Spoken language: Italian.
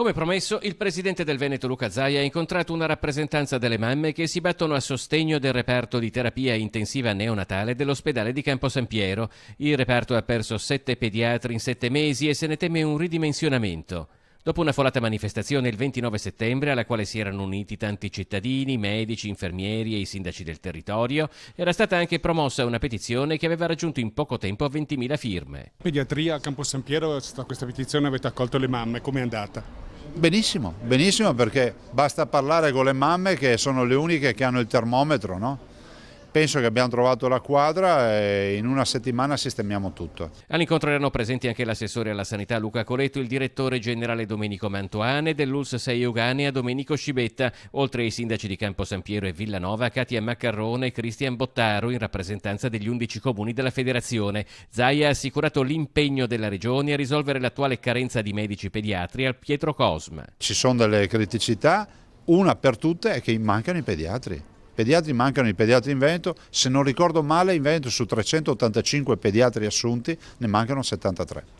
Come promesso, il presidente del Veneto Luca Zaia ha incontrato una rappresentanza delle mamme che si battono a sostegno del reparto di terapia intensiva neonatale dell'ospedale di Campo San Piero. Il reparto ha perso 7 pediatri in 7 mesi e se ne teme un ridimensionamento. Dopo una folata manifestazione il 29 settembre, alla quale si erano uniti tanti cittadini, medici, infermieri e i sindaci del territorio, era stata anche promossa una petizione che aveva raggiunto in poco tempo 20.000 firme. Pediatria a Campo San Piero, questa petizione avete accolto le mamme, com'è andata? Benissimo, benissimo, perché basta parlare con le mamme che sono le uniche che hanno il termometro, no? Penso che abbiamo trovato la quadra e in una settimana sistemiamo tutto. All'incontro erano presenti anche l'assessore alla sanità Luca Coletto, il direttore generale Domenico Mantoane, dell'ULSS 6 Euganea Domenico Scibetta, oltre ai sindaci di Campo San Piero e Villanova Katia Maccarrone e Cristian Bottaro in rappresentanza degli 11 comuni della federazione. Zaia ha assicurato l'impegno della regione a risolvere l'attuale carenza di medici pediatri al Pietro Cosma. Ci sono delle criticità, una per tutte è che mancano i pediatri. Mancano i pediatri in Veneto, se non ricordo male in Veneto su 385 pediatri assunti ne mancano 73.